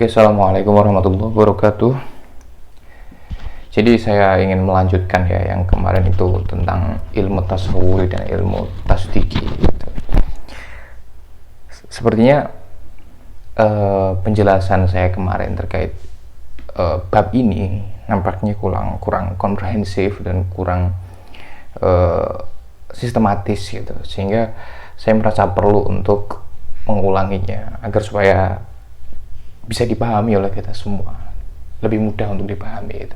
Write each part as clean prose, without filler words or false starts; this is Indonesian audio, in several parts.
Oke, assalamualaikum warahmatullahi wabarakatuh. Jadi saya ingin melanjutkan ya yang kemarin itu tentang ilmu tasawuri dan ilmu tasdiki. Gitu. Sepertinya penjelasan saya kemarin terkait bab ini nampaknya kurang komprehensif dan kurang sistematis gitu, sehingga saya merasa perlu untuk mengulanginya agar supaya bisa dipahami oleh kita semua, lebih mudah untuk dipahami gitu.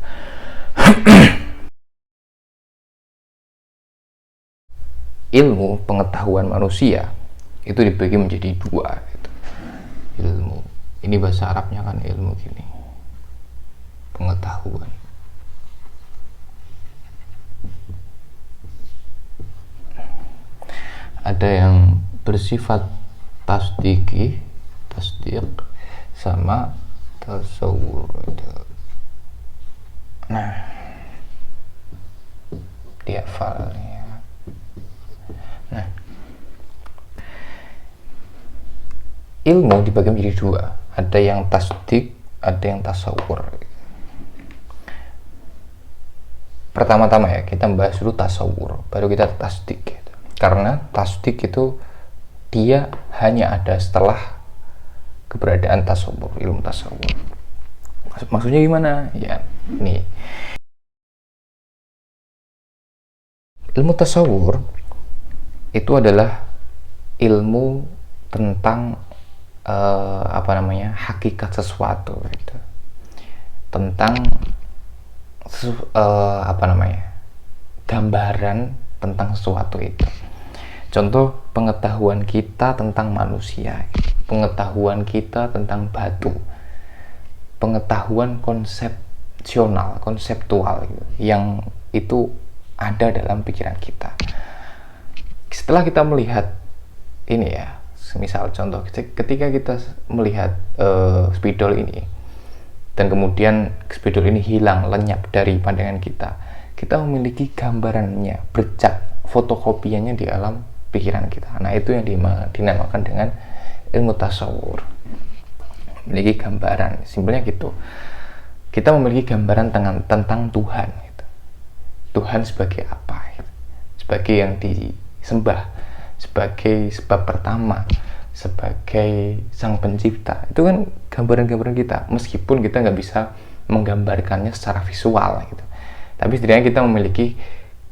Ilmu pengetahuan manusia itu dibagi menjadi dua gitu. Ilmu ini bahasa Arabnya kan ilmu gini, pengetahuan. Ada yang bersifat tasdik sama tasawur. Nah, dihafal ya. Nah, ilmu dibagi menjadi dua, ada yang tasdik, ada yang tasawur. Pertama-tama ya kita membahas dulu tasawur, baru kita tasdik gitu. Karena tasdik itu dia hanya ada setelah keberadaan tasawur, ilmu tasawur. Maksudnya gimana? Ya, nih. Ilmu tasawur itu adalah ilmu tentang hakikat sesuatu gitu. Tentang gambaran tentang sesuatu itu. Contoh pengetahuan kita tentang manusia, pengetahuan kita tentang batu, pengetahuan konseptual gitu, yang itu ada dalam pikiran kita. Setelah kita melihat ini ya, misal contoh ketika kita melihat spidol ini dan kemudian spidol ini hilang, lenyap dari pandangan kita, kita memiliki gambarannya, bercak fotokopiannya di alam pikiran kita. Nah, itu yang dinamakan dengan ilmu tasawur. Memiliki gambaran, simpelnya gitu. Kita memiliki gambaran tentang Tuhan gitu. Tuhan sebagai apa gitu. Sebagai yang disembah, sebagai sebab pertama, sebagai sang pencipta. Itu kan gambaran-gambaran kita, meskipun kita nggak bisa menggambarkannya secara visual gitu, tapi setidaknya kita memiliki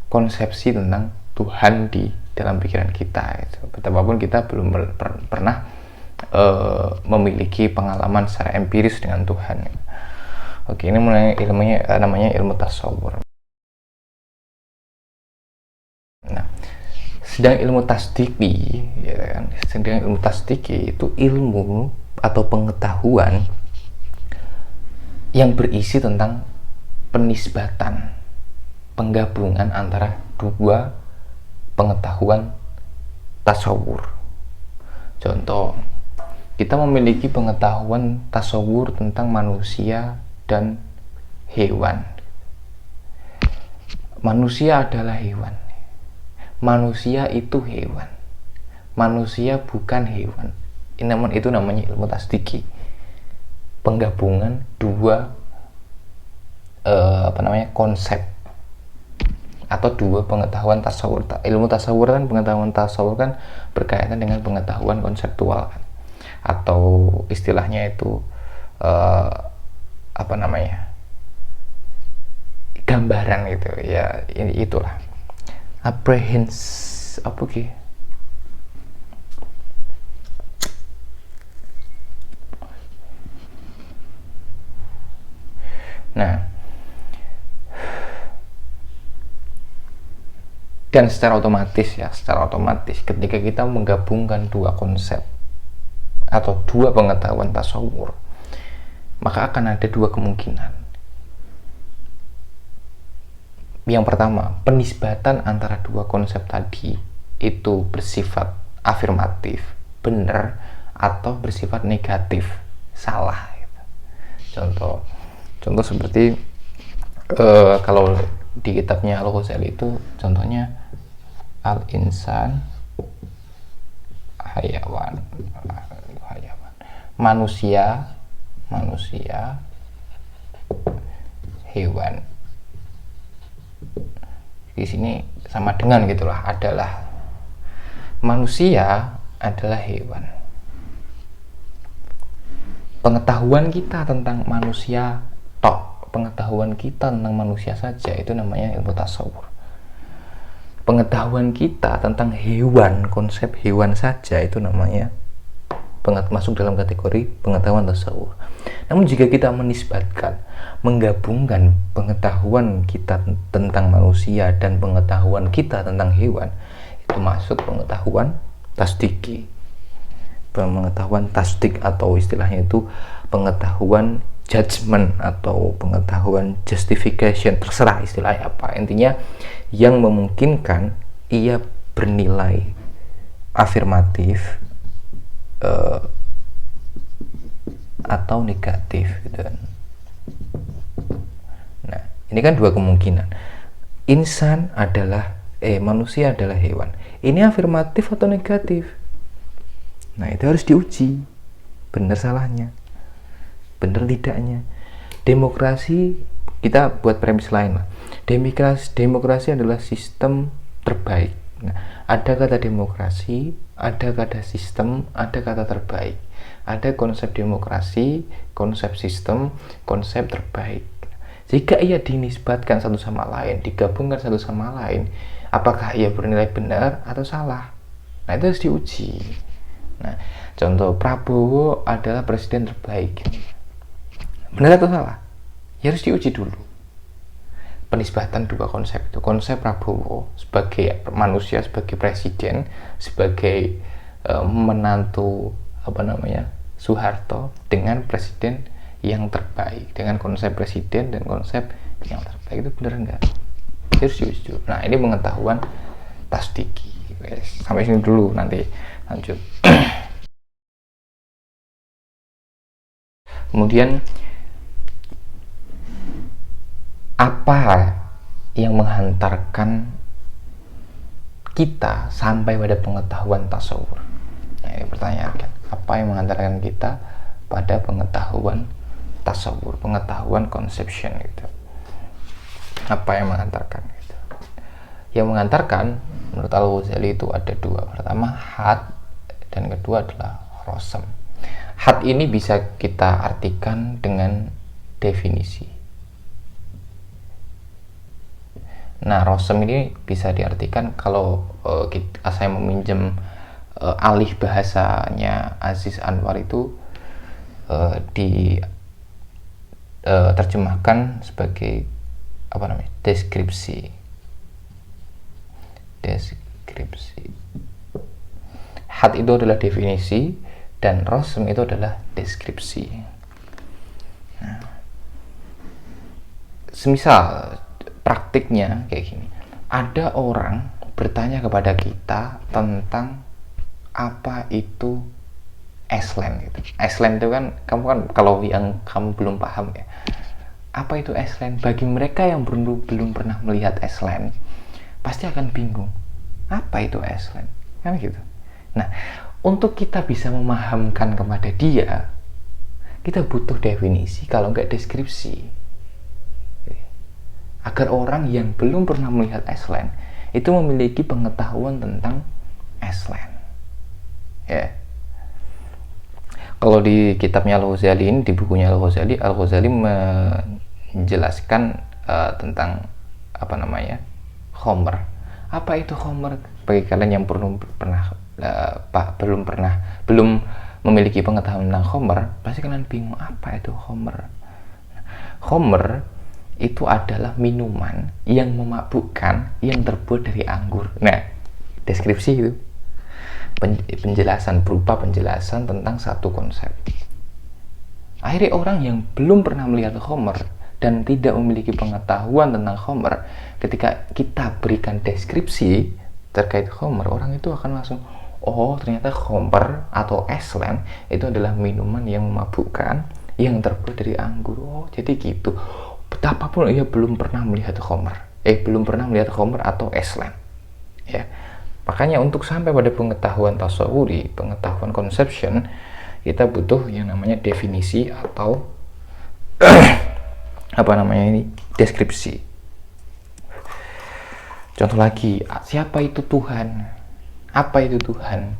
konsepsi tentang Tuhan di dalam pikiran kita gitu. Betapapun kita belum pernah memiliki pengalaman secara empiris dengan Tuhan. Oke, ini ilmunya namanya ilmu tasawur. Nah, sedang ilmu tasdiki ya kan, sedang ilmu tasdiki itu ilmu atau pengetahuan yang berisi tentang penisbatan, penggabungan antara dua pengetahuan tasawur. Contoh, kita memiliki pengetahuan tasawur tentang manusia dan hewan. Manusia adalah hewan. Manusia itu hewan. Manusia bukan hewan. Itu namanya ilmu tasdiki. Penggabungan dua konsep atau dua pengetahuan tasawur. Ilmu tasawur kan, pengetahuan tasawur kan berkaitan dengan pengetahuan konseptual kan, atau istilahnya itu gambaran gitu ya. Itulah Nah, dan secara otomatis ketika kita menggabungkan dua konsep atau dua pengetahuan tasawur, maka akan ada dua kemungkinan. Yang pertama, penisbatan antara dua konsep tadi itu bersifat afirmatif, benar, atau bersifat negatif, salah gitu. Contoh seperti kalau di kitabnya Al-Ghazali itu contohnya al-insan hayawan, manusia manusia, hewan. Di sini sama dengan gitulah, adalah manusia adalah hewan. Pengetahuan kita tentang manusia pengetahuan kita tentang manusia saja itu namanya ilmu tasawur. Pengetahuan kita tentang hewan, konsep hewan saja itu namanya masuk dalam kategori pengetahuan tasawur. Namun jika kita menisbatkan, menggabungkan pengetahuan kita tentang manusia dan pengetahuan kita tentang hewan, itu masuk pengetahuan tasdiki. Pengetahuan tasdik atau istilahnya itu pengetahuan judgment atau pengetahuan justification, terserah istilahnya apa. Intinya yang memungkinkan ia bernilai afirmatif atau negatif gitu. Nah, ini kan dua kemungkinan. Manusia adalah hewan. Ini afirmatif atau negatif? Nah, itu harus diuji. Benar salahnya. Benar tidaknya. Demokrasi, kita buat premis lain lah. Demokrasi adalah sistem terbaik. Nah, ada kata demokrasi, ada kata sistem, ada kata terbaik. Ada konsep demokrasi, konsep sistem, konsep terbaik. Jika ia dinisbatkan satu sama lain, digabungkan satu sama lain, apakah ia bernilai benar atau salah? Nah, itu harus diuji. Nah, contoh Prabowo adalah presiden terbaik. Benar atau salah? Ya harus diuji dulu. Penisbatan dua konsep itu. Konsep Prabowo sebagai manusia, sebagai presiden, sebagai menantu Soeharto, dengan presiden yang terbaik, dengan konsep presiden dan konsep yang terbaik, itu benar enggak? Harus diuji dulu. Nah, ini pengetahuan tasdiki. Sampai sini dulu, nanti lanjut. Kemudian apa yang menghantarkan kita sampai pada pengetahuan tasawur? Nah, ini pertanyaan kan. Apa yang menghantarkan kita pada pengetahuan tasawur, pengetahuan conception gitu? Apa yang menghantarkan gitu? Yang menghantarkan menurut Al-Ghazali itu ada dua. Pertama had, dan kedua adalah rosem. Had ini bisa kita artikan dengan definisi. Nah, rosem ini bisa diartikan kalau saya meminjam alih bahasanya Aziz Anwar itu terjemahkan sebagai deskripsi. Had itu adalah definisi dan rosem itu adalah deskripsi. Nah, semisal praktiknya kayak gini, ada orang bertanya kepada kita tentang apa itu Eslen gitu. Eslen itu kan, kamu kan kalau yang kamu belum paham ya, apa itu Eslen? Bagi mereka yang belum pernah melihat Eslen, pasti akan bingung. Apa itu Eslen? Kan gitu. Nah, untuk kita bisa memahamkan kepada dia, kita butuh definisi, kalau enggak deskripsi, agar orang yang belum pernah melihat Eslen itu memiliki pengetahuan tentang Eslen. Ya. Kalau di kitabnya Al-Ghazali ini, di bukunya Al-Ghazali menjelaskan tentang Khomer. Apa itu Khomer? Bagi kalian yang belum memiliki pengetahuan tentang Khomer, pasti kalian bingung apa itu Khomer. Khomer itu adalah minuman yang memabukkan yang terbuat dari anggur. Nah, deskripsi itu berupa penjelasan tentang satu konsep. Akhirnya orang yang belum pernah melihat Khomer dan tidak memiliki pengetahuan tentang Khomer, ketika kita berikan deskripsi terkait Khomer, orang itu akan langsung, oh ternyata Khomer atau Eslen itu adalah minuman yang memabukkan yang terbuat dari anggur. Oh, jadi gitu. Betapapun ia belum pernah melihat Khomer atau Eslen, ya. Makanya untuk sampai pada pengetahuan tasawuri, pengetahuan conception, kita butuh yang namanya definisi atau apa namanya ini, deskripsi. Contoh lagi, siapa itu Tuhan? Apa itu Tuhan?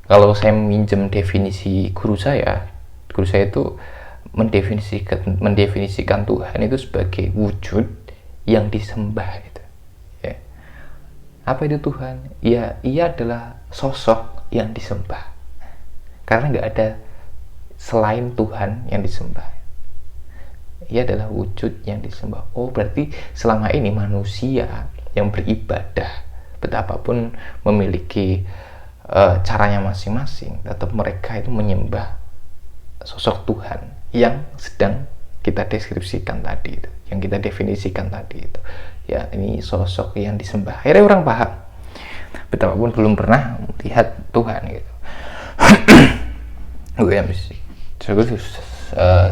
Kalau saya minjem definisi guru saya itu mendefinisikan Tuhan itu sebagai wujud yang disembah gitu. Ya. Apa itu Tuhan? Ya, ia adalah sosok yang disembah. Karena nggak ada selain Tuhan yang disembah. Ia adalah wujud yang disembah. Oh, berarti selama ini manusia yang beribadah, betapapun memiliki caranya masing-masing, tetap mereka itu menyembah sosok Tuhan yang sedang kita deskripsikan tadi itu, yang kita definisikan tadi itu. Ya, ini sosok yang disembah. Akhirnya orang paham, betapapun belum pernah melihat Tuhan gitu.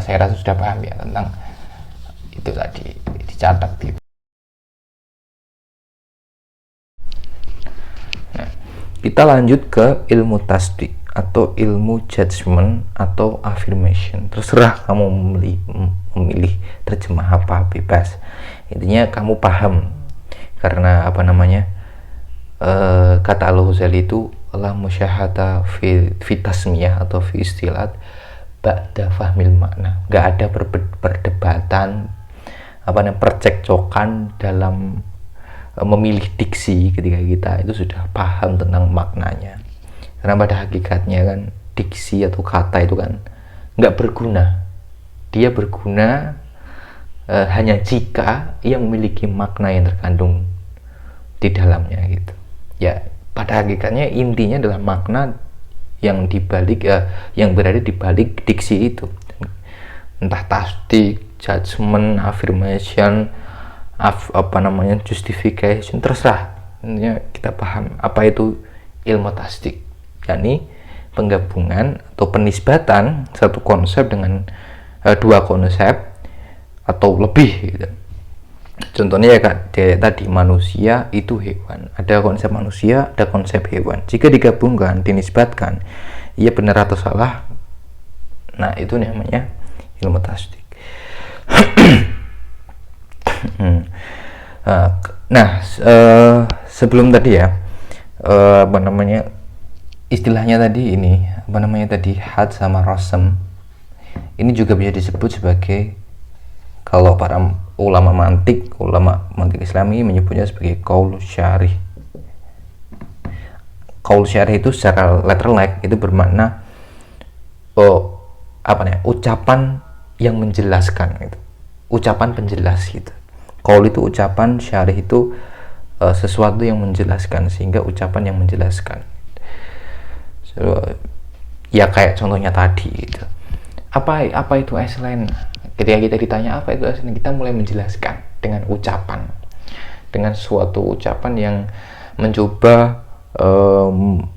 Saya rasa sudah paham ya tentang itu tadi, dicatat gitu. Nah, kita lanjut ke ilmu tasdik atau ilmu judgment atau affirmation. Terserah kamu memilih terjemah apa, bebas. Intinya kamu paham, karena apa namanya, kata Al-Ghazali itu la musyahata fi tasmiyah atau fi istilat ba'da fahmil makna. Gak ada perdebatan, apa namanya, percekcokan dalam memilih diksi ketika kita itu sudah paham tentang maknanya. Karena pada hakikatnya kan diksi atau kata itu kan nggak berguna. Dia berguna hanya jika ia memiliki makna yang terkandung di dalamnya gitu. Ya, pada hakikatnya intinya adalah makna yang dibalik yang berada di balik diksi itu. Entah tasdik, judgment, affirmation, apa namanya, justification, terserah. Intinya kita paham apa itu ilmu tasdik, yakni penggabungan atau penisbatan satu konsep dengan dua konsep atau lebih gitu. Contohnya ya kayak tadi, manusia itu hewan, ada konsep manusia, ada konsep hewan. Jika digabungkan, dinisbatkan, ia benar atau salah, nah itu namanya ilmu tasdik. Sebelum tadi ya, apa namanya, istilahnya tadi ini, apa namanya tadi, had sama rasam, ini juga bisa disebut sebagai, kalau para ulama mantik Islami menyebutnya sebagai qaul syarih. Qaul syarih itu secara literal itu bermakna ucapan yang menjelaskan gitu. Ucapan penjelas gitu. Qaul itu ucapan, syarih itu sesuatu yang menjelaskan, sehingga ucapan yang menjelaskan. Ya kayak contohnya tadi gitu. Apa itu Iceland? Ketika kita ditanya apa itu Iceland, kita mulai menjelaskan dengan ucapan, dengan suatu ucapan yang mencoba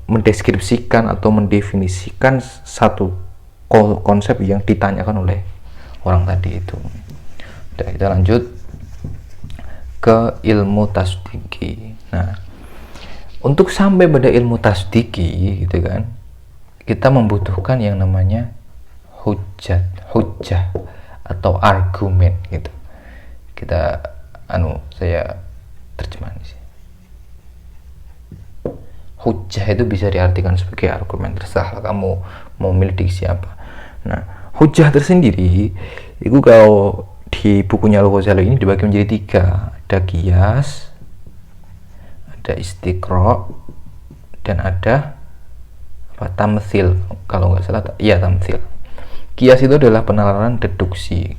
mendeskripsikan atau mendefinisikan satu konsep yang ditanyakan oleh orang tadi itu. Udah, kita lanjut ke ilmu tasdiki. Nah, untuk sampai pada ilmu tasdiki gitu kan, kita membutuhkan yang namanya hujjah atau argumen gitu. Saya terjemahan sih. Hujjah itu bisa diartikan sebagai argumen, terserah kamu mau milih diksi apa. Nah, hujjah tersendiri itu kalau di bukunya Al-Ghazali ini dibagi menjadi 3. Ada qiyas, ada istiqra, dan ada tamtsil. Kalau nggak salah, iya tamtsil. Qiyas itu adalah penalaran deduksi,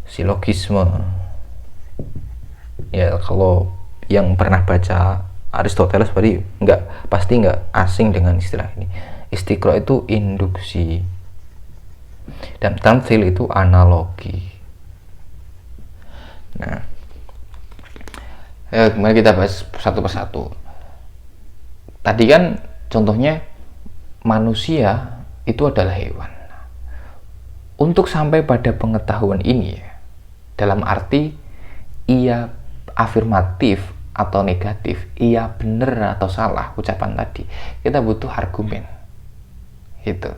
silogisme. Ya, kalau yang pernah baca Aristoteles pasti nggak asing dengan istilah ini. Istiqra itu induksi, dan tamtsil itu analogi. Nah, mari kita bahas satu persatu. Tadi kan contohnya manusia itu adalah hewan. Untuk sampai pada pengetahuan ini ya, dalam arti ia afirmatif atau negatif, ia benar atau salah ucapan tadi, kita butuh argumen gitu.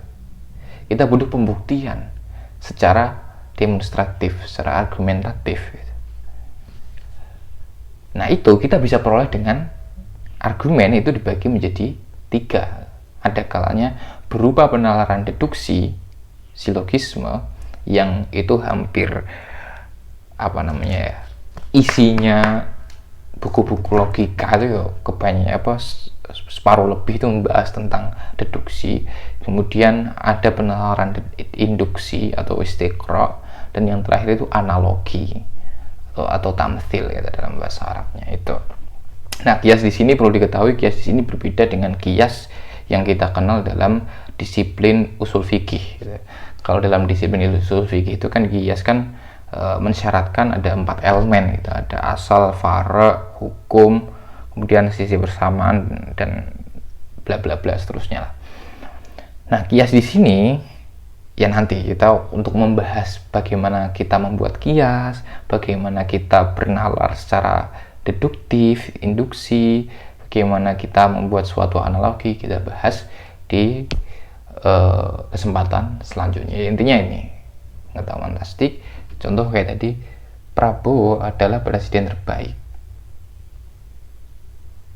kita butuh pembuktian secara demonstratif, secara argumentatif. Nah, itu kita bisa peroleh dengan argumen itu dibagi menjadi 3. Ada kalanya berupa penalaran deduksi, silogisme, yang itu hampir isinya buku-buku logika itu kebanyakan separuh lebih itu membahas tentang deduksi. Kemudian ada penalaran induksi atau istiqra, dan yang terakhir itu analogi atau tamtsil ya dalam bahasa Arabnya itu. Nah, kias di sini perlu diketahui, kias di sini berbeda dengan kias yang kita kenal dalam disiplin usul fikih. Gitu. Kalau dalam disiplin usul fikih itu kan kias kan mensyaratkan ada 4 elemen gitu. Ada asal, fara, hukum, kemudian sisi bersamaan, dan bla bla bla seterusnya lah. Nah, kias di sini ya nanti kita untuk membahas bagaimana kita membuat kias, bagaimana kita bernalar secara deduktif, induksi, bagaimana kita membuat suatu analogi, kita bahas di kesempatan selanjutnya. Intinya ini pengetahuan fantastik. Contoh kayak tadi, Prabowo adalah presiden terbaik.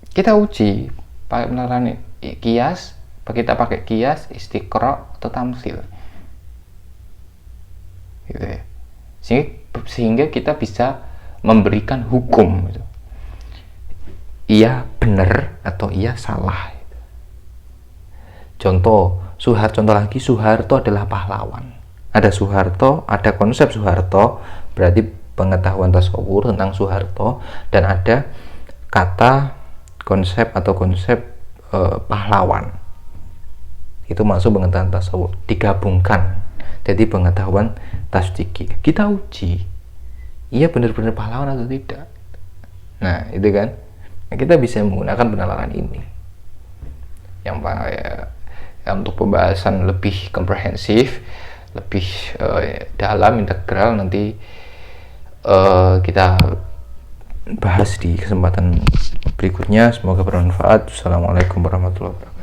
Kita uji pakai penalaran kias, kita pakai kias, istiqra atau tamtsil. Gitu ya. Sehingga kita bisa memberikan hukum gitu. Iya benar atau iya salah. Contoh lagi, Soeharto adalah pahlawan. Ada Soeharto, ada konsep Soeharto, berarti pengetahuan tasawur tentang Soeharto, dan ada kata konsep pahlawan. Itu masuk pengetahuan tasawur, digabungkan jadi pengetahuan tasdiki. Kita uji ia benar-benar pahlawan atau tidak. Nah, itu kan kita bisa menggunakan penalaran ini yang untuk pembahasan lebih komprehensif, lebih dalam, integral, nanti kita bahas di kesempatan berikutnya. Semoga bermanfaat. Assalamualaikum warahmatullahi wabarakatuh.